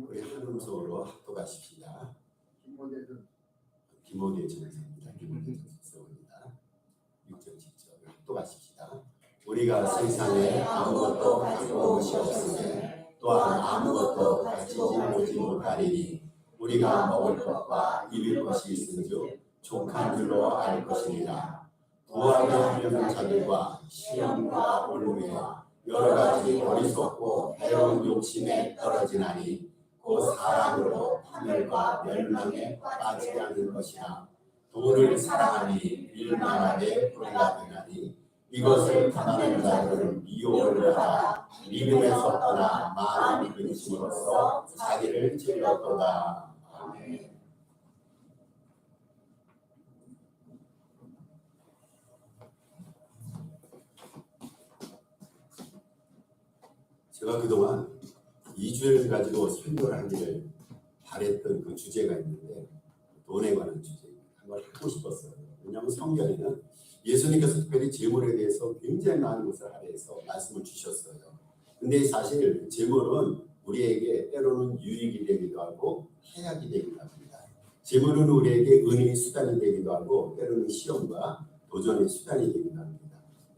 우리 한음소로 합독하십시다. 김호대 전사입니다. 김호대 전사입니다. 6절 10절 합독하십시다. 우리가 세상에 아무것도 가지고 온 것이 없으며 또한 아무것도 가지고 오지 못하리니 우리가 먹을 것과 입을 것이 있은즉 족한 줄로 알 것이니라. 구하게 하려는 자들과 시험과 올무와 여러 가지 어리석고 해로운 욕심에 떨어지나니 곧 사랑으로 파멸과 멸망에 빠지지 않는 것이라. 돈을 사랑하니 일만하게 불가 되나니 이것을 탐하는 자들은 미혹을 받아 믿음에서 떠나 마음 근심으로써 자기를 찔렀도다. 아멘. 제가 그동안 2주를 가지고 설교를 하기를 바랬던 그 주제가 있는데 돈에 관한 주제입니다. 한번 하고 싶었어요. 왜냐하면 성경에는 예수님께서 특별히 재물에 대해서 굉장히 많은 것을 하래서 말씀을 주셨어요. 근데 사실 재물은 우리에게 때로는 유익이 되기도 하고 해악이 되기도 합니다. 재물은 우리에게 은혜의 수단이 되기도 하고 때로는 시험과 도전의 수단이 되기도 합니다.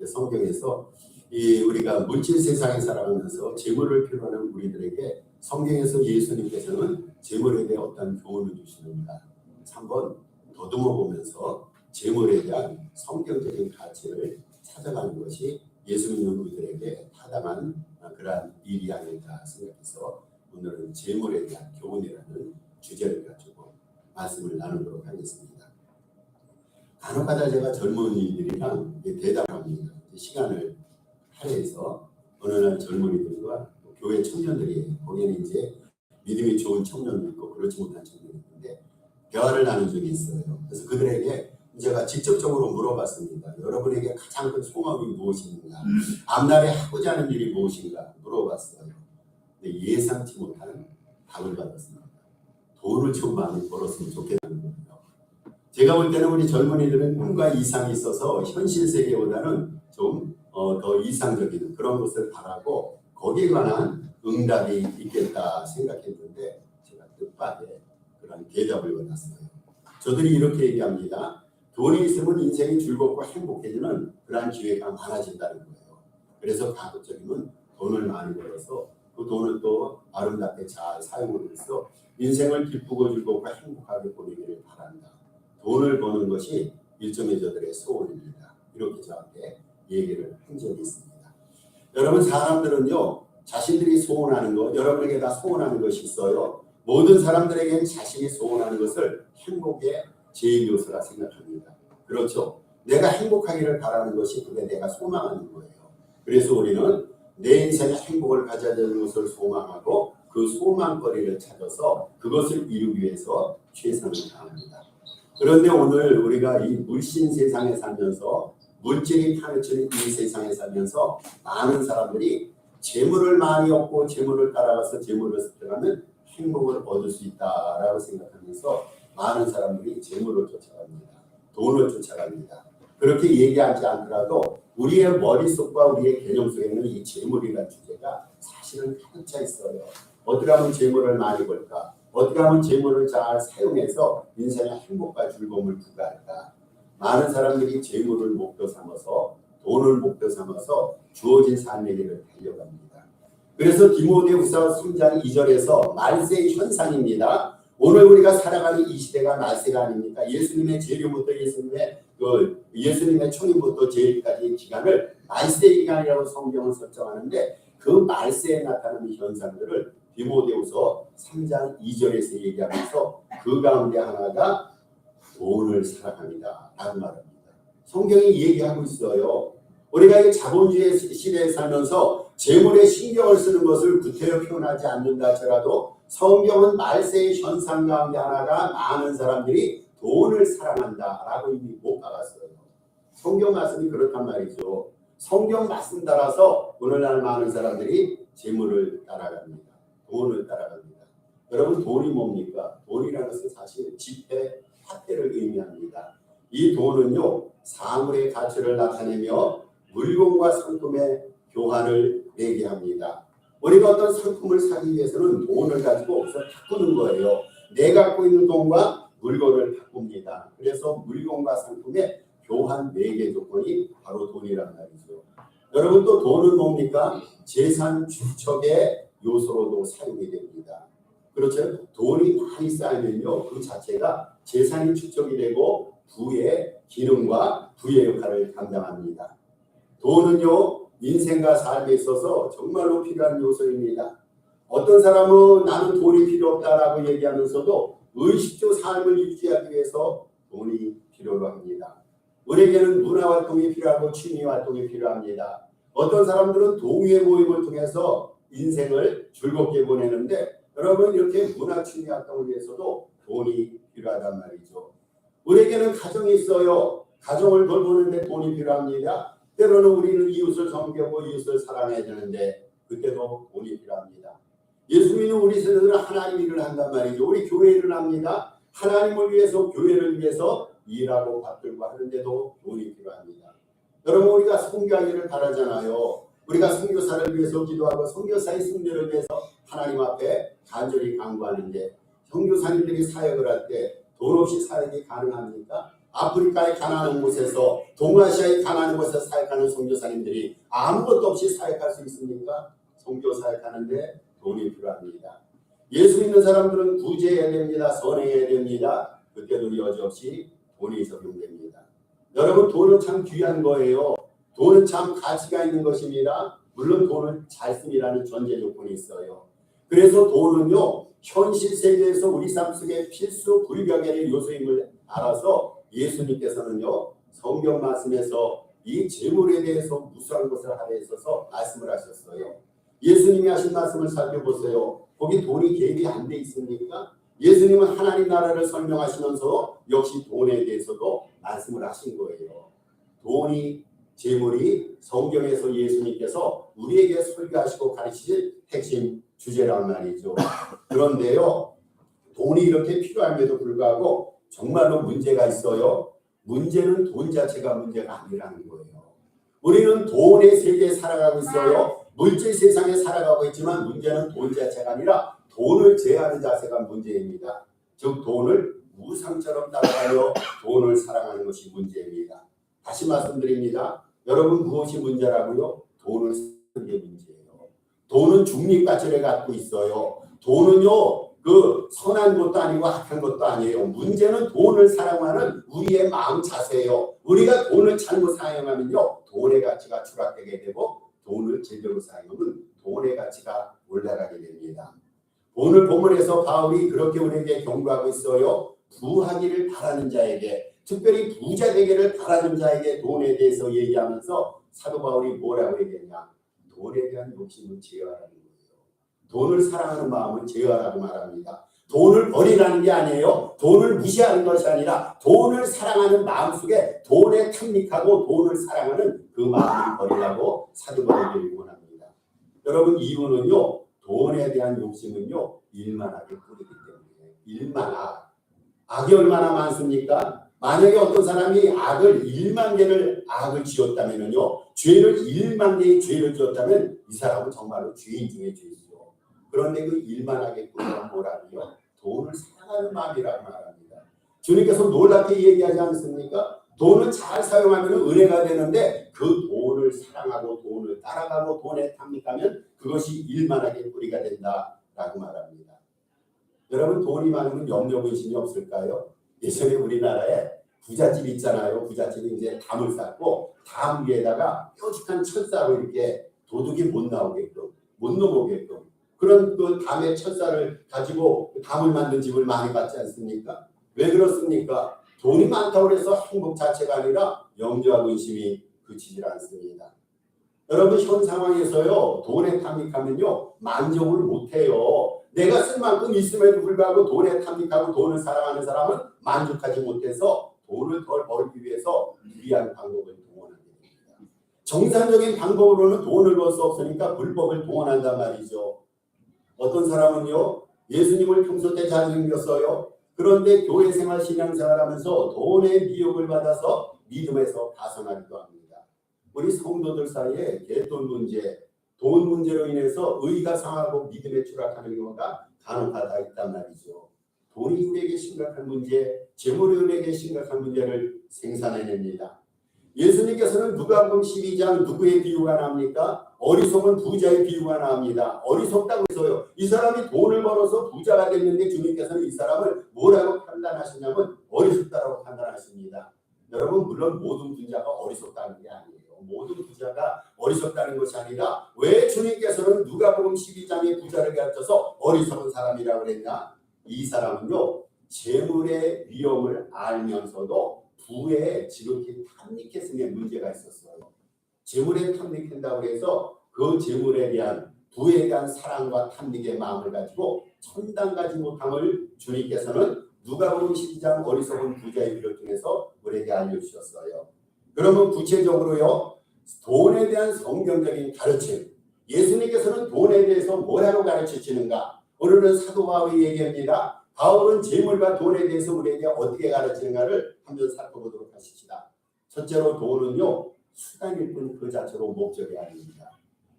성경에서 우리가 물질 세상에 살아가면서 재물을 필요하는 우리들에게 성경에서 예수님께서는 재물에 대해 어떤 교훈을 주시는가 한번 더듬어 보면서 재물에 대한 성경적인 가치를 찾아가는 것이 예수 믿는 우리들에게 타당한 그러한 일이 아닐까 생각해서 오늘은 재물에 대한 교훈이라는 주제를 가지고 말씀을 나누도록 하겠습니다. 간혹가다 제가 젊은이들이랑 대담합니다. 시간을 할애해서 어느 날 젊은이들과 교회 청년들이 거기에는 이제 믿음이 좋은 청년도 있고 그렇지 못한 청년이 있는데 대화를 나눈 적이 있어요. 그래서 그들에게 제가 직접적으로 물어봤습니다. 여러분에게 가장 큰 소망이 무엇인가? 앞날에 하고자 하는 일이 무엇인가? 물어봤어요. 근데 예상치 못한 답을 받았습니다. 돈을 좀 많이 벌었으면 좋겠다는 거예요. 제가 볼 때는 우리 젊은이들은 꿈과 이상이 있어서 현실 세계보다는 좀 더 이상적인 그런 것을 바라고 거기에 관한 응답이 있겠다 생각했는데 제가 뜻밖의 그런 대답을 받았어요. 저들이 이렇게 얘기합니다. 돈이 있으면 인생이 즐겁고 행복해지는 그러한 기회가 많아진다는 거예요. 그래서 가급적이면 돈을 많이 벌어서 그 돈을 또 아름답게 잘 사용을 해서 인생을 기쁘고 즐겁고 행복하게 보내기를 바란다. 돈을 버는 것이 일종의 저들의 소원입니다. 이렇게 저한테 얘기를 한 적이 있습니다. 여러분 사람들은요 자신들이 소원하는 것 여러분에게 다 소원하는 것이 있어요. 모든 사람들에게는 자신이 소원하는 것을 행복의 제일 요소라 생각합니다. 그렇죠. 내가 행복하기를 바라는 것이 그게 내가 소망하는 거예요. 그래서 우리는 내 인생의 행복을 가져야 되는 것을 소망하고 그 소망거리를 찾아서 그것을 이루기 위해서 최선을 다합니다. 그런데 오늘 우리가 이 물씬 세상에 살면서 물질이 파헤치는 이 세상에 살면서 많은 사람들이 재물을 많이 얻고 재물을 따라가서 재물을 습득하면 행복을 얻을 수 있다라고 생각하면서 많은 사람들이 재물을 쫓아갑니다. 돈을 쫓아갑니다. 그렇게 얘기하지 않더라도 우리의 머릿속과 우리의 개념 속에는 이 재물이라는 주제가 사실은 가득 차 있어요. 어떻게 하면 재물을 많이 벌까? 어떻게 하면 재물을 잘 사용해서 인생의 행복과 즐거움을 부과할까? 많은 사람들이 재물을 목표 삼아서 돈을 목표 삼아서 주어진 삶의 길을 달려갑니다. 그래서 디모데후서 3장 2절에서 말세의 현상입니다. 오늘 우리가 살아가는 이 시대가 말세가 아닙니까? 예수님의 재림부터 예수님의 초림부터 재림까지의 기간을 말세 기간이라고 성경은 설정하는데 그 말세에 나타나는 현상들을 디모데후서 3장 2절에서 얘기하면서 그 가운데 하나가 돈을 사랑합니다 라는 말입니다. 성경이 얘기하고 있어요. 우리가 이 자본주의 시대에 살면서 재물에 신경을 쓰는 것을 구태여 표현하지 않는다 하더라도 성경은 말세의 현상 가운데 하나가 많은 사람들이 돈을 사랑한다라고 이미 못 박았어요. 성경 말씀이 그렇단 말이죠. 성경 말씀 따라서 오늘날 많은 사람들이 재물을 따라갑니다. 돈을 따라갑니다. 여러분 돈이 뭡니까? 돈이라는 것은 사실 지폐, 화폐를 의미합니다. 이 돈은요 사물의 가치를 나타내며 물건과 상품의 교환을 매개합니다. 우리가 어떤 상품을 사기 위해서는 돈을 가지고 그래서 바꾸는 거예요. 내가 갖고 있는 돈과 물건을 바꿉니다. 그래서 물건과 상품의 교환 매개 조건이 바로 돈이란 말이죠. 여러분 또 돈은 뭡니까? 재산 축적의 요소로도 사용이 됩니다. 그렇죠? 돈이 많이 쌓이면요, 그 자체가 재산이 축적이 되고 부의 기능과 부의 역할을 감당합니다. 돈은요, 인생과 삶에 있어서 정말로 필요한 요소입니다. 어떤 사람은 나는 돈이 필요 없다라고 얘기하면서도 의식적 삶을 유지하기 위해서 돈이 필요로 합니다. 우리에게는 문화활동이 필요하고 취미활동이 필요합니다. 어떤 사람들은 동호회 모임을 통해서 인생을 즐겁게 보내는데 여러분 이렇게 문화 취미활동을 위해서도 돈이 필요하단 말이죠. 우리에게는 가정이 있어요. 가정을 돌보는데 돈이 필요합니다. 때로는 우리는 이웃을 섬기고 이웃을 사랑해야 되는데 그때도 돈이 필요합니다. 예수 믿는 우리 세대들은 하나님 일을 한단 말이죠. 우리 교회 일을 합니다. 하나님을 위해서 교회를 위해서 일하고 받들고 하는데도 돈이 필요합니다. 여러분 우리가 선교하기를 바라잖아요. 우리가 선교사를 위해서 기도하고 선교사의 승리를 위해서 하나님 앞에 간절히 간구하는데 선교사님들이 사역을 할 때 돈 없이 사역이 가능합니까? 아프리카의 가난한 곳에서 동아시아의 가난한 곳에서 사역하는 선교사님들이 아무것도 없이 사역할 수 있습니까? 선교 사역하는데 돈이 필요합니다. 예수 믿는 사람들은 구제해야 됩니다. 선행해야 됩니다. 그때도 여지없이 돈이 적용됩니다. 여러분 돈은 참 귀한 거예요. 돈은 참 가치가 있는 것입니다. 물론 돈을 잘 씁니다는 전제 조건이 있어요. 그래서 돈은요 현실 세계에서 우리 삶 속에 필수 불가결의 요소임을 알아서 예수님께서는요 성경 말씀에서 이 재물에 대해서 무수한 것을 하려 있어서 말씀을 하셨어요. 예수님이 하신 말씀을 살펴보세요. 거기 돈이 개입이 안 돼 있습니까? 예수님은 하나님 나라를 설명하시면서 역시 돈에 대해서도 말씀을 하신 거예요. 돈이 재물이 성경에서 예수님께서 우리에게 설교하시고 가르치실 핵심 주제란 말이죠. 그런데요 돈이 이렇게 필요함에도 불구하고 정말로 문제가 있어요. 문제는 돈 자체가 문제가 아니라는 거예요. 우리는 돈의 세계에 살아가고 있어요. 물질 세상에 살아가고 있지만 문제는 돈 자체가 아니라 돈을 제한하는 자세가 문제입니다. 즉 돈을 우상처럼 따라가며 돈을 사랑하는 것이 문제입니다. 다시 말씀드립니다. 여러분 무엇이 문제라고요? 돈을 쓰는 게 문제예요. 돈은 중립가치를 갖고 있어요. 돈은요 그 선한 것도 아니고 악한 것도 아니에요. 문제는 돈을 사랑하는 우리의 마음 자세예요. 우리가 돈을 잘못 사용하면요 돈의 가치가 추락되게 되고 돈을 제대로 사용하면 돈의 가치가 올라가게 됩니다. 오늘 본문에서 바울이 그렇게 우리에게 경고하고 있어요. 부하기를 바라는 자에게, 특별히 부자 되기를 바라는 자에게 돈에 대해서 얘기하면서 사도 바울이 뭐라고 얘기했냐? 돈에 대한 욕심을 제어하라는 거예요. 돈을 사랑하는 마음을 제어하라고 말합니다. 돈을 버리라는 게 아니에요. 돈을 무시하는 것이 아니라 돈을 사랑하는 마음속에 돈에 탐닉하고 돈을 사랑하는 그 마음을 버리라고 사도 바울이 원합니다. 여러분 이유는요. 돈에 대한 욕심은요. 일만하게 뿌리기 때문에. 일만악. 악이 얼마나 많습니까? 만약에 어떤 사람이 악을 1만 개를 악을 지었다면요. 죄를 1만 개의 죄를 지었다면 이 사람은 정말로 죄인 중에 죄이죠. 그런데 그 일만하게 뿌리는 뭐라고요? 돈을 사랑하는 마음이라고 말합니다. 주님께서 놀랍게 얘기하지 않습니까? 돈을 잘 사용하면 은혜가 되는데 그 돈을 사랑하고 돈을 따라가고 돈에 탐닉하면 그것이 일만하게 뿌리가 된다라고 말합니다. 여러분 돈이 많으면 염려근심이 없을까요? 예전에 우리나라에 부잣집 있잖아요. 부잣집이 이제 담을 쌓고 담 위에다가 뾰족한 철사로 이렇게 도둑이 못 나오게끔 못 넘어오게끔 그런 그 담의 철사를 가지고 담을 만든 집을 많이 봤지 않습니까? 왜 그렇습니까? 돈이 많다고 해서 행복 자체가 아니라 염려와 근심이 그치질 않습니다. 여러분 현 상황에서요 돈에 탐닉하면요 만족을 못해요. 내가 쓸 만큼 있음에도 불구하고 돈에 탐닉하고 돈을 사랑하는 사람은 만족하지 못해서 돈을 덜 벌기 위해서 유리한 방법을 동원하게 됩니다. 정상적인 방법으로는 돈을 벌 수 없으니까 불법을 동원한단 말이죠. 어떤 사람은요 예수님을 평소 때 잘 섬겼어요. 그런데 교회 생활 신앙생활 하면서 돈의 미혹을 받아서 믿음에서 벗어나기도 합니다. 우리 성도들 사이에 갯돈 문제, 돈 문제로 인해서 의가 상하고 믿음에 추락하는 경우가 간혹가다 있단 말이죠. 돈이 우리에게 심각한 문제, 재물이 우리에게 심각한 문제를 생산해냅니다. 예수님께서는 누가복음 12장 누구의 비유가 나옵니까? 어리석은 부자의 비유가 나옵니다. 어리석다고 해서요. 이 사람이 돈을 벌어서 부자가 됐는데 주님께서는 이 사람을 뭐라고 판단하시냐면 어리석다라고 판단하십니다. 여러분 물론 모든 부자가 어리석다는 게 아니에요. 모든 부자가 어리석다는 것이 아니라 왜 주님께서는 누가복음 12장의 부자를 가르쳐서 어리석은 사람이라고 그랬냐? 이 사람은요. 재물의 위험을 알면서도 부에 지극히 탐닉했음에 문제가 있었어요. 재물에 탐닉한다고 해서 그 재물에 대한 부에 대한 사랑과 탐닉의 마음을 가지고 천당가지 못함을 주님께서는 누가복음 12장 어리석은 부자의 비를 통해서 우리에게 알려주셨어요. 그러면 구체적으로요. 돈에 대한 성경적인 가르침. 예수님께서는 돈에 대해서 뭐라고 가르치시는가? 오늘은 사도 바울이 얘기합니다. 바울은 재물과 돈에 대해서 우리에게 어떻게 가르치는가를 한번 살펴보도록 하십시다. 첫째로 돈은요. 수단일 뿐 그 자체로 목적이 아닙니다.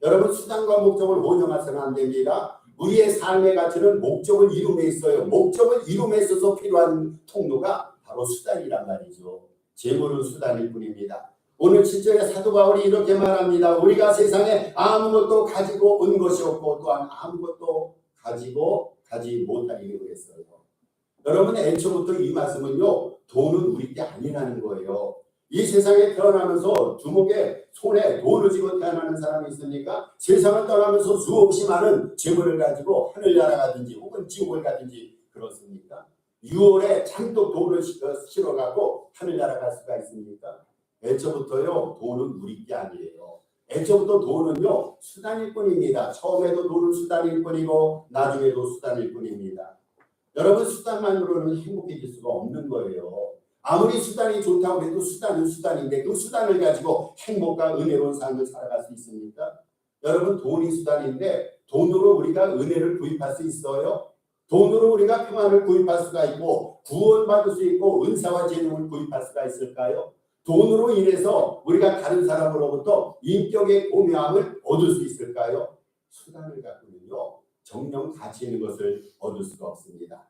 여러분 수단과 목적을 혼용해서는 안 됩니다. 우리의 삶의 가치는 목적을 이룸에 있어요. 목적을 이룸에 있어서 필요한 통로가 바로 수단이란 말이죠. 재물은 수단일 뿐입니다. 오늘 7절에 사도 바울이 이렇게 말합니다. 우리가 세상에 아무것도 가지고 온 것이 없고 또한 아무것도 가지고 가지 못하기로 했어요. 여러분 애초부터 이 말씀은요. 돈은 우리 게 아니라는 거예요. 이 세상에 태어나면서 주먹에 손에 돈을 쥐고 태어나는 사람이 있습니까? 세상을 떠나면서 수없이 많은 재물을 가지고 하늘나라 가든지 혹은 지옥을 가든지 그렇습니까? 6월에 잔뜩 돈을 실어가고 하늘나라 갈 수가 있습니까? 애초부터요. 돈은 우리 게 아니에요. 애초부터 돈은요. 수단일 뿐입니다. 처음에도 돈은 수단일 뿐이고 나중에도 수단일 뿐입니다. 여러분 수단만으로는 행복해질 수가 없는 거예요. 아무리 수단이 좋다고 해도 수단은 수단인데 그 수단을 가지고 행복과 은혜로운 삶을 살아갈 수 있습니까? 여러분 돈이 수단인데 돈으로 우리가 은혜를 구입할 수 있어요? 돈으로 우리가 평안을 구입할 수가 있고 구원받을 수 있고 은사와 재능을 구입할 수가 있을까요? 돈으로 인해서 우리가 다른 사람으로부터 인격의 고명함을 얻을 수 있을까요? 수단을 갖고는요. 정령 가치 있는 것을 얻을 수가 없습니다.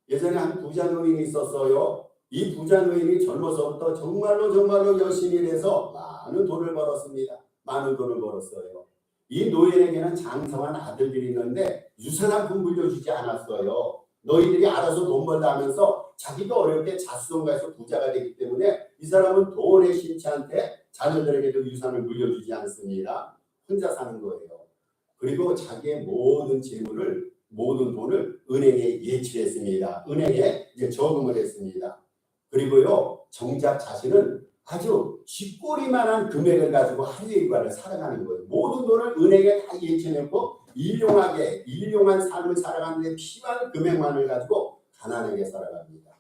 예전에 한 부자 노인이 있었어요. 이 부자 노인이 젊어서부터 정말로 열심히 일해서 많은 돈을 벌었습니다. 많은 돈을 벌었어요. 이 노인에게는 장성한 아들들이 있는데 유산 한 푼 물려주지 않았어요. 너희들이 알아서 돈 벌다 하면서 자기도 어렵게 자수성가해서 부자가 되기 때문에 이 사람은 돈의 신체한테 자녀들에게도 유산을 물려주지 않습니다. 혼자 사는 거예요. 그리고 자기의 모든 재물을 모든 돈을 은행에 예치했습니다. 은행에 이제 저금을 했습니다. 그리고요 정작 자신은 아주 쥐꼬리만한 금액을 가지고 하루 일과를 살아가는 거예요. 모든 돈을 은행에 다 예치해놓고 일용한 삶을 살아가는데 필요한 금액만을 가지고 가난하게 살아갑니다.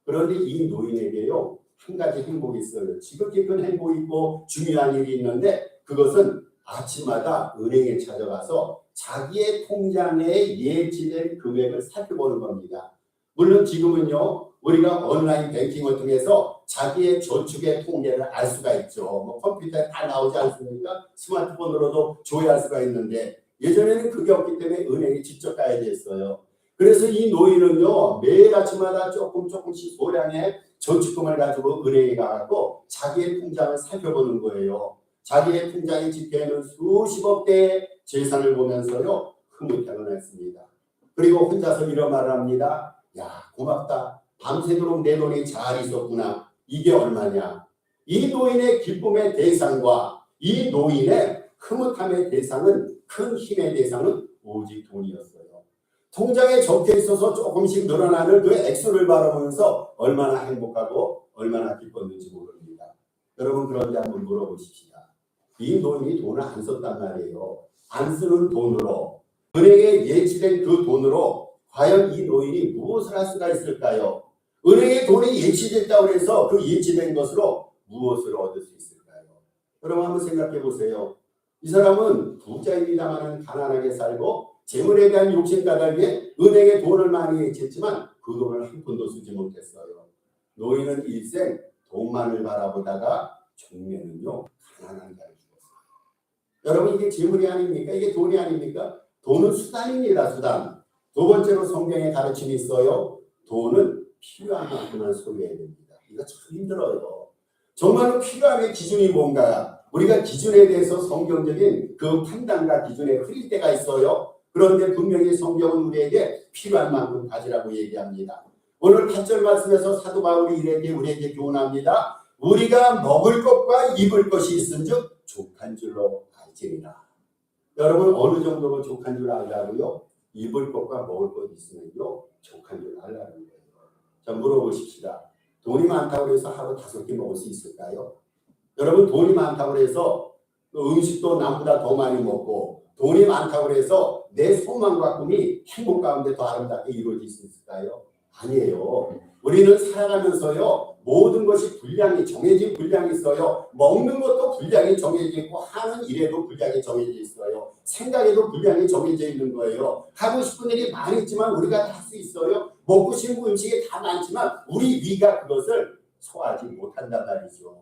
그런데 이 노인에게요 한 가지 행복이 있어요. 지극히 큰 행복이 있고 중요한 일이 있는데 그것은 아침마다 은행에 찾아가서 자기의 통장에 예치된 금액을 살펴보는 겁니다. 물론 지금은요 우리가 온라인 뱅킹을 통해서 자기의 저축의 통계를 알 수가 있죠. 뭐 컴퓨터에 다 나오지 않습니까? 스마트폰으로도 조회할 수가 있는데 예전에는 그게 없기 때문에 은행에 직접 가야 됐어요. 그래서 이 노인은요 매일 아침마다 조금씩 소량의 저축금을 가지고 은행에 가고 자기의 통장을 살펴보는 거예요. 자기의 통장에 집계하는 수십억 대의 재산을 보면서요 흐뭇하곤 했습니다. 그리고 혼자서 이런 말을 합니다. 야 고맙다. 밤새도록 내 돈이 잘 있었구나. 이게 얼마냐. 이 노인의 기쁨의 대상과 이 노인의 흐뭇함의 대상은 큰 힘의 대상은 오직 돈이었어요. 통장에 적혀 있어서 조금씩 늘어나는 그 액수를 바라보면서 얼마나 행복하고 얼마나 기뻤는지 모릅니다. 여러분 그런데 한번 물어보십시다. 이 노인이 돈을 안 썼단 말이에요. 안 쓰는 돈으로 은행에 예치된 그 돈으로 과연 이 노인이 무엇을 할 수가 있을까요? 은행에 돈이 예치됐다고 해서 그 예치된 것으로 무엇을 얻을 수 있을까요? 여러분 한번 생각해 보세요. 이 사람은 부자입니다만 가난하게 살고 재물에 대한 욕심 까닭에 은행에 돈을 많이 예치했지만 그 돈을 한 푼도 쓰지 못했어요. 노인은 일생 돈만을 바라보다가 종래는요 가난한 자를 죽었어요. 여러분 이게 재물이 아닙니까? 이게 돈이 아닙니까? 돈은 수단입니다. 수단. 두 번째로 성경에 가르침이 있어요. 돈은 필요한 만큼만 소유해야 됩니다. 이거 참 힘들어요. 정말로 필요함의 기준이 뭔가? 우리가 기준에 대해서 성경적인 그 판단과 기준에 흐릴 때가 있어요. 그런데 분명히 성경은 우리에게 필요한 만큼 가지라고 얘기합니다. 오늘 8절 말씀에서 사도 바울이 이렇게 우리에게 교훈합니다. 우리가 먹을 것과 입을 것이 있은즉 족한 줄로 알지니라. 여러분 어느 정도로 족한 줄 알라고요? 입을 것과 먹을 것 있으면요 족한 줄 알라는 거예요. 자, 물어보십시다. 돈이 많다고 해서 하루 5끼 먹을 수 있을까요? 여러분 돈이 많다고 해서 음식도 남보다 더 많이 먹고 돈이 많다고 해서 내 소망과 꿈이 행복 가운데 더 아름답게 이루어질 수 있을까요? 아니에요. 우리는 살아가면서요 모든 것이 분량이 정해진 분량이 있어요. 먹는 것도 분량이 정해져 있고 하는 일에도 분량이 정해져 있어요. 생각에도 분량이 정해져 있는 거예요. 하고 싶은 일이 많이 있지만 우리가 다 할 수 있어요. 먹고 싶은 음식이 다 많지만 우리 위가 그것을 소화하지 못한단 말이죠.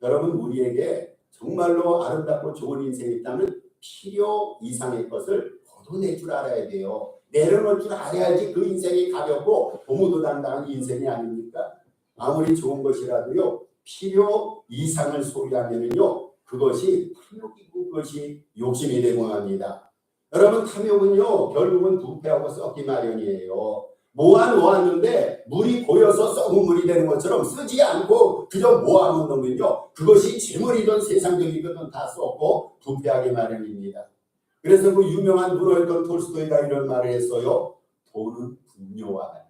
여러분 우리에게 정말로 아름답고 좋은 인생이 있다면 필요 이상의 것을 걷어낼 줄 알아야 돼요. 내려놓을 줄 알아야지 그 인생이 가볍고 고무도당당한 인생이 아닙니까? 아무리 좋은 것이라도요 필요 이상을 소유하면요 그것이 탐욕이고 그것이 욕심이 되고 합니다. 여러분 탐욕은요 결국은 부패하고 썩기 마련이에요. 모았는데 물이 고여서 썩은 물이 되는 것처럼 쓰지 않고 그저 모아놓은 놈은요 그것이 재물이든 세상적이든 다 썩고 부패하기 마련입니다. 그래서 그 유명한 문어였던 톨스토이가 이런 말을 했어요. 돈은 분뇨와 같다.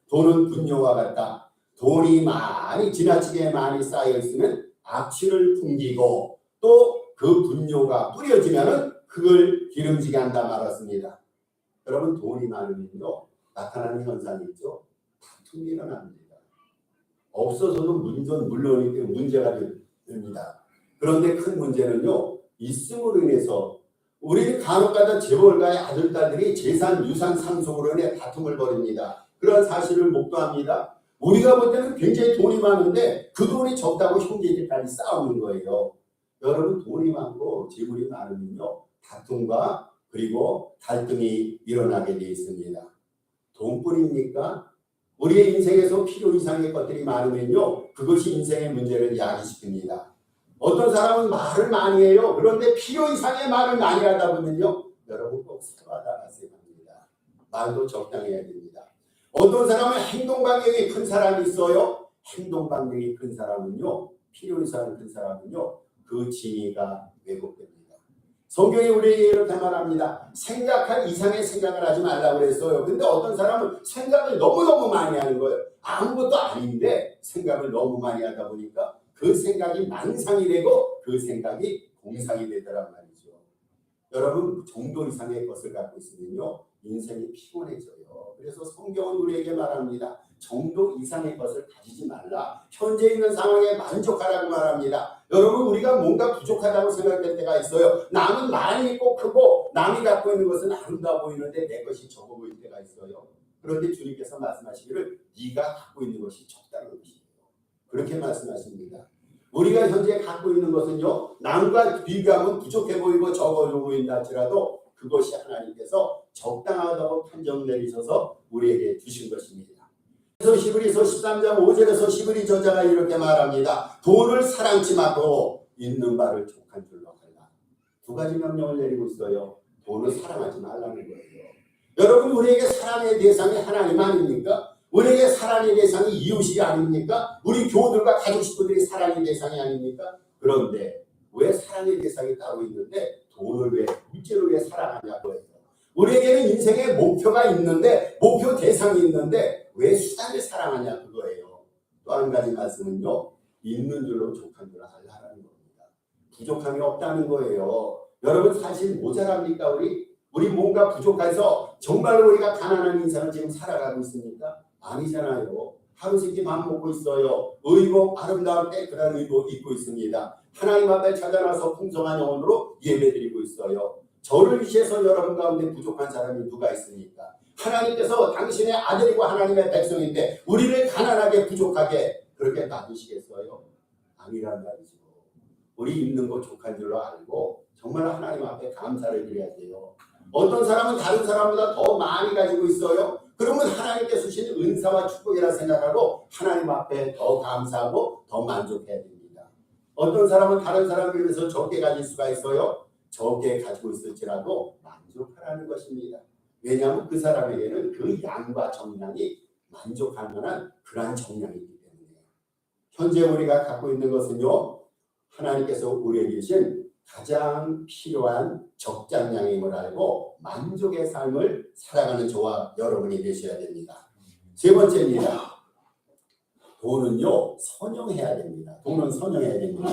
돈은 분뇨와 같다. 돈이 많이 지나치게 많이 쌓여 있으면 악취를 풍기고 또 그 분뇨가 뿌려지면은 그걸 기름지게 한다 말았습니다. 여러분 돈이 많으면요 나타나는 현상이 있죠. 다툼이 일어납니다. 없어서도 물론이기 때문에 문제가 됩니다. 그런데 큰 문제는요 있음으로 인해서 우리 간혹가다 재벌가의 아들딸들이 재산 유산 상속으로 인해 다툼을 벌입니다. 그런 사실을 목도합니다. 우리가 볼 때는 굉장히 돈이 많은데 그 돈이 적다고 형제들까지 싸우는 거예요. 여러분 돈이 많고 재물이 많으면요 다툼과 그리고 갈등이 일어나게 되어 있습니다. 돈뿐입니까? 우리의 인생에서 필요 이상의 것들이 많으면요 그것이 인생의 문제를 야기시킵니다. 어떤 사람은 말을 많이 해요. 그런데 필요 이상의 말을 많이 하다 보면요 여러분 꼭 사과하다 가세요 합니다. 말도 적당히 해야 됩니다. 어떤 사람은 행동 반경이 큰 사람이 있어요. 행동 반경이 큰 사람은요 필요 이상이 큰 사람은요 그 진위가 왜곡됩니다. 성경이 우리에게 이렇게 말합니다. 생각할 이상의 생각을 하지 말라고 그랬어요. 근데 어떤 사람은 생각을 너무너무 많이 하는 거예요. 아무것도 아닌데 생각을 너무 많이 하다 보니까 그 생각이 망상이 되고 그 생각이 공상이 되더란 말이죠. 여러분 정도 이상의 것을 갖고 있으면요 인생이 피곤해져요. 그래서 성경은 우리에게 말합니다. 정도 이상의 것을 가지지 말라. 현재 있는 상황에 만족하라고 말합니다. 여러분 우리가 뭔가 부족하다고 생각할 때가 있어요. 남은 많이 있고 크고 남이 갖고 있는 것은 아름다워 보이는데 내 것이 적어 보일 때가 있어요. 그런데 주님께서 말씀하시기를 네가 갖고 있는 것이 적다는 것이에요. 그렇게 말씀하십니다. 우리가 현재 갖고 있는 것은요 남과 비교하면 부족해 보이고 적어 보인다 할지라도 그것이 하나님께서 적당하다고 판정 내리셔서 우리에게 주신 것입니다. 그래서 히브리서 13장 5절에서 히브리 저자가 이렇게 말합니다. 돈을 사랑치 말고 있는 바를 족한 줄로 하라. 두 가지 명령을 내리고 있어요. 돈을 사랑하지 말라는 거예요. 여러분 우리에게 사랑의 대상이 하나님 아닙니까? 우리에게 사랑의 대상이 이웃이 아닙니까? 우리 교우들과 가족 식구들이 사랑의 대상이 아닙니까? 그런데 왜 사랑의 대상이 따로 있는데 돈을 왜 물질을 왜 사랑하냐고 해요. 우리에게는 인생의 목표가 있는데 목표 대상이 있는데 왜 수단을 사랑하냐 그거예요. 또 한 가지 말씀은요. 있는 줄로 족한 줄 알라는 겁니다. 부족함이 없다는 거예요. 여러분 사실 모자랍니까 우리 뭔가 부족해서 정말로 우리가 가난한 인생을 지금 살아가고 있습니까? 아니잖아요. 하루 세끼 밥 먹고 있어요. 의복 아름다운 깨끗한 의복 입고 있습니다. 하나님 앞에 찾아나서 풍성한 영혼으로 예배드리고 있어요. 저를 위해서 여러분 가운데 부족한 사람이 누가 있습니까? 하나님께서 당신의 아들이고 하나님의 백성인데 우리를 가난하게 부족하게 그렇게 놔두시겠어요? 아니란 말이죠. 우리 입는 거 족한 줄로 알고 정말 하나님 앞에 감사를 드려야 돼요. 어떤 사람은 다른 사람보다 더 많이 가지고 있어요. 그러면 하나님께 주신 은사와 축복이라 생각하고 하나님 앞에 더 감사하고 더 만족해야 됩니다. 어떤 사람은 다른 사람에 비해서 적게 가질 수가 있어요. 적게 가지고 있을지라도 만족하라는 것입니다. 왜냐하면 그 사람에게는 그 양과 정량이 만족할 만한 그러한 정량이기 때문에 현재 우리가 갖고 있는 것은요, 하나님께서 우리에게 주신 가장 필요한 적장량임을 알고 만족의 삶을 살아가는 저와 여러분이 되셔야 됩니다. 세 번째입니다. 돈은요, 선영해야 됩니다. 돈은 선영해야 됩니다.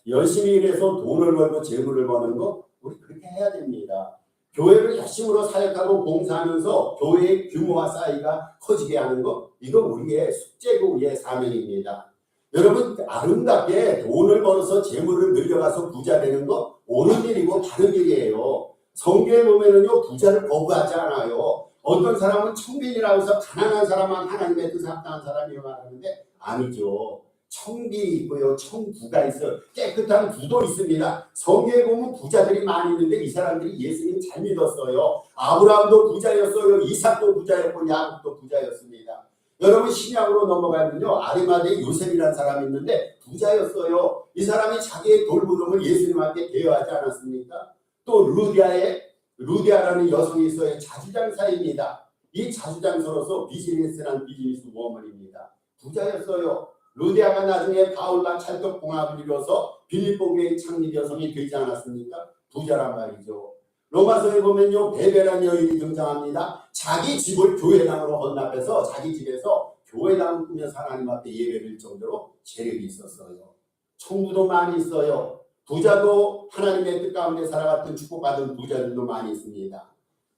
열심히 일해서 돈을 벌고 재물을 버는 거 우리 그렇게 해야 됩니다. 교회를 열심으로 사역하고 봉사하면서 교회의 규모와 사이가 커지게 하는 거, 이거 우리의 숙제고 우리의 사명입니다. 여러분, 아름답게 돈을 벌어서 재물을 늘려가서 부자 되는 거 옳은 일이고 바른 일이에요. 성경에 보면은요, 부자를 거부하지 않아요. 어떤 사람은 청빈이라고 해서 가난한 사람만 하나님의 뜻에 합당한 사람이라고 말하는데 아니죠. 청빈이 있고요, 청부가 있어요. 깨끗한 부도 있습니다. 성경에 보면 부자들이 많이 있는데 이 사람들이 예수님 잘 믿었어요. 아브라함도 부자였어요. 이삭도 부자였고 야곱도 부자였습니다. 여러분, 신약으로 넘어가면요, 아리마대 요셉이라는 사람이 있는데 부자였어요. 이 사람이 자기의 돌부름을 예수님한테 대여하지 않았습니까? 또 루디아라는 여성이 있어요. 자주장사입니다. 이 자주장사로서 비즈니스란 비즈니스 워먼입니다. 부자였어요. 루디아가 나중에 바울과 찰떡궁합을 이뤄서 빌립보 교회 창립 여성이 되지 않았습니까? 부자란 말이죠. 로마서에 보면요, 베베란 여인이 등장합니다. 자기 집을 교회당으로 헌납해서 자기 집에서 교회당을 꾸며서 하나님 앞에 예배를 정도로 재력이 있었어요. 청부도 많이 있어요. 부자도 하나님의 뜻 가운데 살아갔던 축복받은 부자들도 많이 있습니다.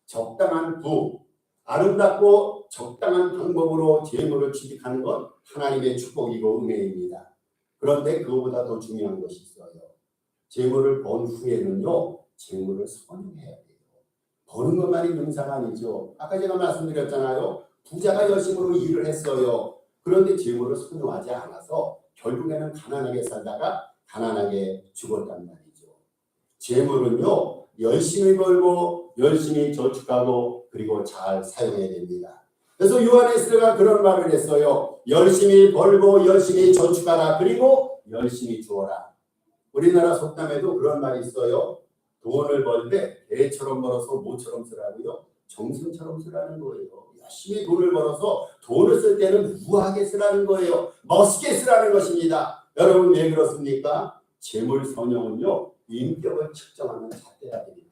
적당한 부, 아름답고 적당한 방법으로 재물을 취득하는 건 하나님의 축복이고 은혜입니다. 그런데 그거보다 더 중요한 것이 있어요. 재물을 번 후에는요, 재물을 선용해야 돼요. 버는 것만이 능사가 아니죠. 아까 제가 말씀드렸잖아요. 부자가 열심으로 일을 했어요. 그런데 재물을 선용하지 않아서 결국에는 가난하게 살다가 가난하게 죽었단 말이죠. 재물은요, 열심히 벌고 열심히 저축하고 그리고 잘 사용해야 됩니다. 그래서 요한에스더가 그런 말을 했어요. 열심히 벌고 열심히 저축하라. 그리고 열심히 주어라. 우리나라 속담에도 그런 말이 있어요. 돈을 벌 때 개처럼 벌어서 모처럼 쓰라고요. 정승처럼 쓰라는 거예요. 열심히 돈을 벌어서 돈을 쓸 때는 우아하게 쓰라는 거예요. 멋있게 쓰라는 것입니다. 여러분, 왜 그렇습니까? 재물 선영은요, 인격을 측정하는 잣대가 되기 때문에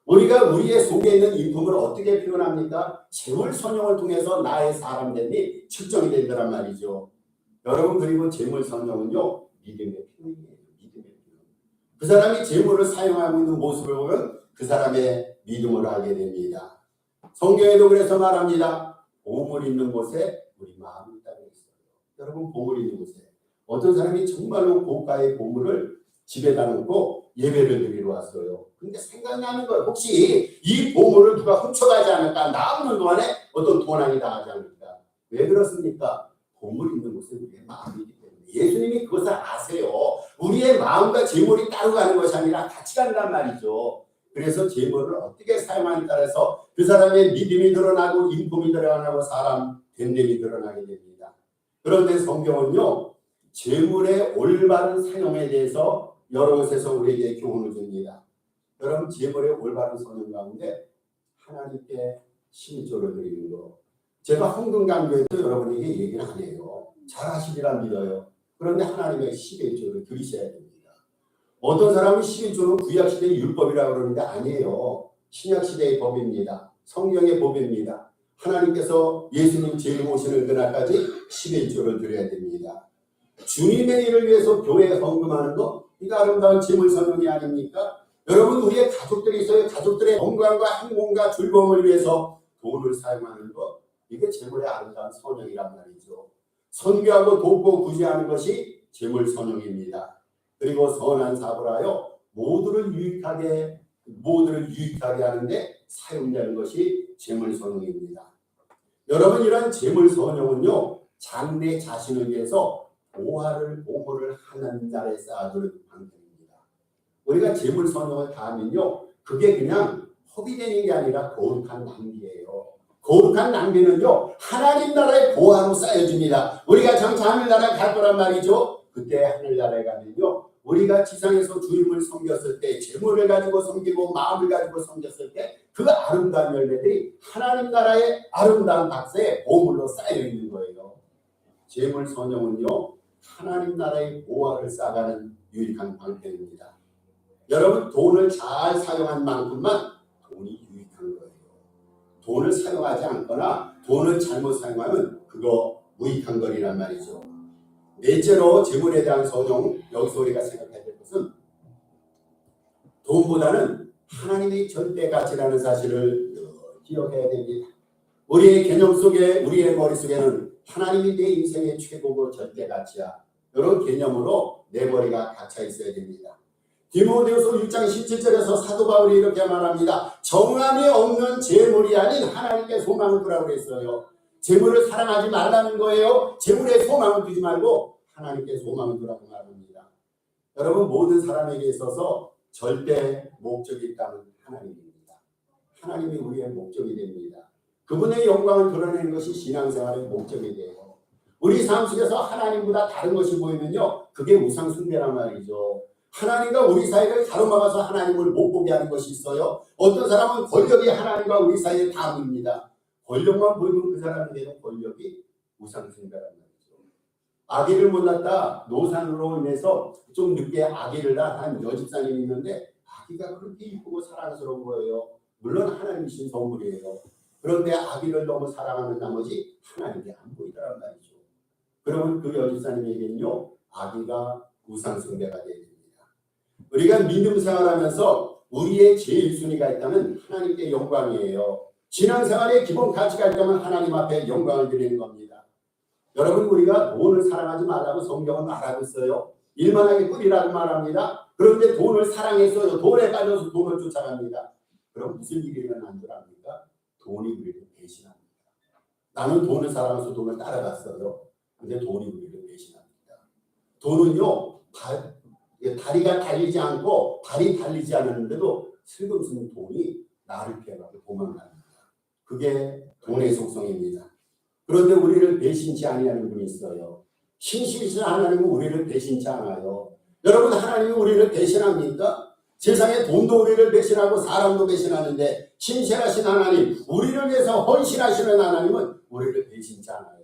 우리가 우리의 속에 있는 인품을 어떻게 표현합니까? 재물 선영을 통해서 나의 사람됨이 측정이 된다란 말이죠. 여러분, 그리고 재물 선영은요, 믿음의 표현이에요. 믿음의 표현. 그 사람이 재물을 사용하고 있는 모습을 보면 그 사람의 믿음을 알게 됩니다. 성경에도 그래서 말합니다. 보물 있는 곳에 우리 마음이 있다고 했어요. 여러분, 보물 있는 곳에 어떤 사람이 정말로 고가의 보물을 집에다 놓고 예배를 드리러 왔어요. 근데 생각나는 거예요. 혹시 이 보물을 누가 훔쳐가지 않을까? 나 없는 동안에 어떤 도난이 당하지 않을까? 왜 그렇습니까? 보물 있는 곳에 우리의 마음이기 때문에. 예수님이 그것을 아세요. 우리의 마음과 재물이 따로 가는 것이 아니라 같이 간단 말이죠. 그래서 재물을 어떻게 사용하느냐에 따라서 그 사람의 믿음이 드러나고 인품이 드러나고 사람 됨됨이 드러나게 됩니다. 그런데 성경은요, 재물의 올바른 사용에 대해서 여러 곳에서 우리에게 교훈을 줍니다. 여러분, 재물의 올바른 사용 가운데 하나님께 11조를 드리는 거. 제가 헌금강조에서 여러분에게 얘기는 안 해요. 잘 하시리라 믿어요. 그런데 하나님의 11조를 드리셔야 됩니다. 어떤 사람은 11조는 구약시대의 율법이라고 그러는데 아니에요. 신약시대의 법입니다. 성경의 법입니다. 하나님께서 예수님 재림 오시는 그날까지 11조를 드려야 됩니다. 주님의 일을 위해서 교회에 헌금하는 거, 이거 아름다운 재물 선용이 아닙니까? 여러분, 우리의 가족들이 있어요. 가족들의 건강과 행복과 즐거움을 위해서 돈을 사용하는 것, 이게 재물의 아름다운 선용이란 말이죠. 선교하고 돕고 구제하는 것이 재물 선용입니다. 그리고 선한 사고를 하여 모두를 유익하게 하는데 사용되는 것이 재물 선용입니다. 여러분, 이런 재물 선용은요, 장래 자신을 위해서 보호를 하나님나라에 쌓아두는 방편입니다. 우리가 재물 선용을 다 하면요, 그게 그냥 허비되는 게 아니라 거룩한 낭비예요. 거룩한 낭비는요, 하나님 나라의 보화로 쌓여집니다. 우리가 장차 하늘나라에 갈 거란 말이죠. 그때 하늘나라에 가면요, 우리가 지상에서 주님을 섬겼을 때, 재물을 가지고 섬기고 마음을 가지고 섬겼을 때 그 아름다운 열매들이 하나님 나라의 아름다운 박스에 보물로 쌓여 있는 거예요. 재물 선용은요, 하나님 나라의 보화를 쌓아가는 유익한 방편입니다. 여러분, 돈을 잘 사용한 만큼만 돈이 유익한 거예요. 돈을 사용하지 않거나 돈을 잘못 사용하면 그거 무익한 거리란 말이죠. 넷째로 재물에 대한 선용, 여기서 우리가 생각해야 될 것은 돈보다는 하나님의 절대 가치라는 사실을 기억해야 됩니다. 우리의 개념 속에, 우리의 머릿속에는 하나님이 내 인생의 최고고 절대 가치야, 이런 개념으로 내 머리가 갇혀 있어야 됩니다. 디모데후서 6장 17절에서 사도 바울이 이렇게 말합니다. 정함이 없는 재물이 아닌 하나님께 소망을 두라고 그랬어요. 재물을 사랑하지 말라는 거예요. 재물에 소망을 두지 말고 하나님께 소망을 두라고 말합니다. 여러분, 모든 사람에게 있어서 절대 목적이 있다면 하나님입니다. 하나님이 우리의 목적이 됩니다. 그분의 영광을 드러내는 것이 신앙생활의 목적이 돼요. 우리 삶 속에서 하나님보다 다른 것이 보이면요, 그게 우상숭배란 말이죠. 하나님과 우리 사이를 가로막아서 하나님을 못 보게 하는 것이 있어요. 어떤 사람은 권력이 하나님과 우리 사이의 담입니다. 권력만 보이면 그 사람에게는 권력이 우상숭배란 말이죠. 아기를 못 낳다 노산으로 인해서 좀 늦게 아기를 낳은 여집사님이 있는데 아기가 그렇게 이쁘고 사랑스러운 거예요. 물론 하나님이신 선물이에요. 그런데 아기를 너무 사랑하는 나머지 하나님이 안 보이더란 말이죠. 그러면 그 여집사님에게는요, 아기가 우상숭배가 되어야 됩니다. 우리가 믿음 생활하면서 우리의 제일 순위가 있다면 하나님께 영광이에요. 신앙생활의 기본 가치가 있다면 하나님 앞에 영광을 드리는 겁니다. 여러분, 우리가 돈을 사랑하지 말라고 성경은 말하고 있어요. 일만하게 뿌리라고 말합니다. 그런데 돈을 사랑했어요. 돈에 빠져서 돈을 쫓아갑니다. 그럼 무슨 일이 일어난 줄 압니까? 돈이 우리를 배신합니다. 나는 돈을 사랑해서 돈을 따라갔어요. 근데 돈이 우리를 배신합니다. 돈은요, 다리가 달리지 않고 발이 달리지 않았는데도 슬금슬금 돈이 나를 피해가고 도망갑니다. 그게 돈의 속성입니다. 그런데 우리를 배신치 아니하는 분이 있어요. 신실하신 하나님은 우리를 배신치 않아요. 여러분, 하나님이 우리를 배신합니까? 세상에 돈도 우리를 배신하고 사람도 배신하는데 신실하신 하나님, 우리를 위해서 헌신하시는 하나님은 우리를 배신치 않아요.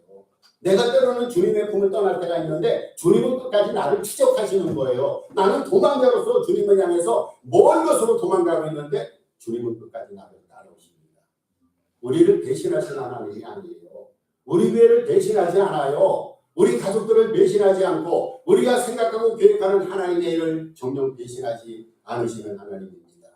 내가 때로는 주님의 품을 떠날 때가 있는데 주님은 끝까지 나를 추적하시는 거예요. 나는 도망자로서 주님을 향해서 먼 곳으로 도망가고 있는데 주님은 끝까지 나를 따라오십니다. 우리를 배신하시는 하나님이 아니에요. 우리 교회를 배신하지 않아요. 우리 가족들을 배신하지 않고 우리가 생각하고 계획하는 하나님의 일을 정녕 배신하지 않으시는 하나님입니다.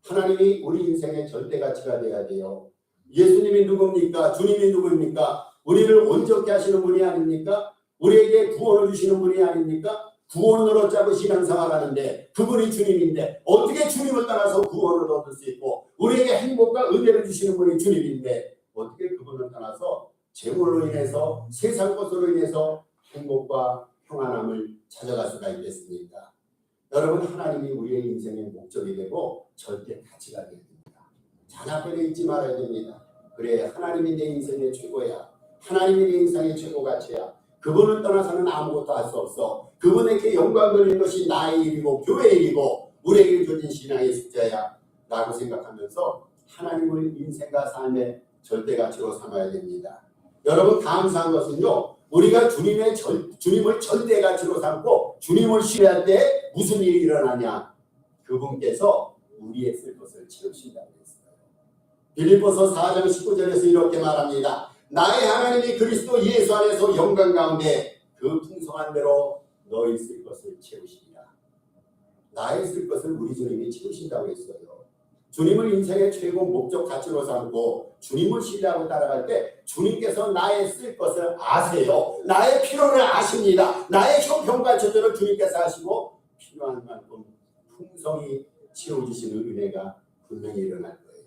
하나님이 우리 인생의 절대 가치가 되어야 돼요. 예수님이 누굽니까? 주님이 누구입니까? 우리를 온전케 하시는 분이 아닙니까? 우리에게 구원을 주시는 분이 아닙니까? 구원으로 잡고 신앙생활하는데 그분이 주님인데 어떻게 주님을 따라서 구원을 얻을 수 있고, 우리에게 행복과 은혜를 주시는 분이 주님인데 어떻게 그분을 따라서 재물로 인해서 세상 것으로 인해서 행복과 평안함을 찾아갈 수가 있겠습니까? 여러분, 하나님이 우리의 인생의 목적이 되고 절대 가치가 됩니다. 자녀편에 잊지 말아야 됩니다. 그래, 하나님이 내 인생의 최고야. 하나님이 내 인생의 최고 가치야. 그분을 떠나서는 아무것도 할 수 없어. 그분에게 영광 돌리는 것이 나의 일이고 교회의 일이고 우리에게 주어진 신앙의 숙제야 라고 생각하면서 하나님을 인생과 삶의 절대 가치로 삼아야 됩니다. 여러분, 감사한 것은요, 우리가 주님을 절대 가치로 삼고 주님을 신뢰할 때 무슨 일이 일어나냐? 그분께서 우리의 쓸 것을 채우신다고 했어요. 빌립보서 4장 19절에서 이렇게 말합니다. 나의 하나님이 그리스도 예수 안에서 영광 가운데 그 풍성한 대로 너희 쓸 것을 채우시리라. 나의 쓸 것을 우리 주님이 채우신다고 했어요. 주님을 인생의 최고 목적 가치로 삼고 주님을 신뢰하고 따라갈 때 주님께서 나의 쓸 것을 아세요. 나의 필요를 아십니다. 나의 형편과 저절을 주님께서 아시고 필요한 만큼 풍성히 채워주시는 은혜가 분명히 일어날 거예요.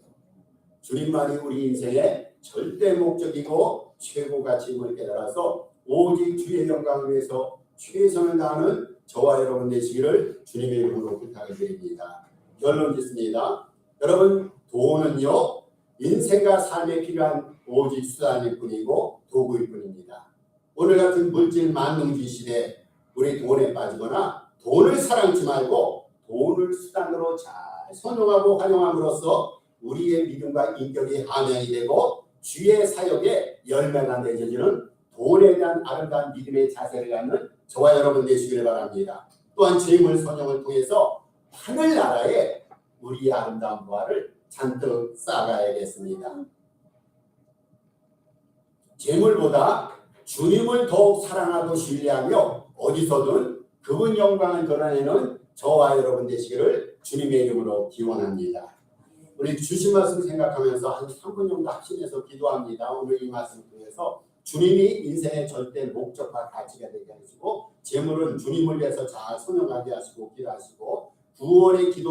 주님만이 우리 인생의 절대 목적이고 최고 가치임을 깨달아서 오직 주의 영광을 위해서 최선을 다하는 저와 여러분 되시기를 주님의 이름으로 부탁을 드립니다. 결론 짓습니다. 여러분, 돈은요 인생과 삶에 필요한 오직 수단일 뿐이고 도구일 뿐입니다. 오늘 같은 물질 만능주의 시대에 우리 돈에 빠지거나 돈을 사랑치 말고 돈을 수단으로 잘 선용하고 활용함으로써 우리의 믿음과 인격이 함양이 되고 주의 사역에 열매가 맺어지는 돈에 대한 아름다운 믿음의 자세를 갖는 저와 여러분 되시길 바랍니다. 또한 재물 선용을 통해서 하늘나라에 우리의 아름다운 부활을 잔뜩 쌓아가야겠습니다. 재물보다 주님을 더욱 사랑하고 신뢰하며 어디서든 그분 영광을 드러내는 저와 여러분 되시기를 주님의 이름으로 기원합니다. 우리 주신 말씀 생각하면서 한 3분 정도 합심해서 기도합니다. 오늘 이 말씀 통해서 주님이 인생의 절대 목적과 가치가 되게 하시고 재물은 주님을 위해서 잘 선용하게 하시고 기도하시고 구원의 기도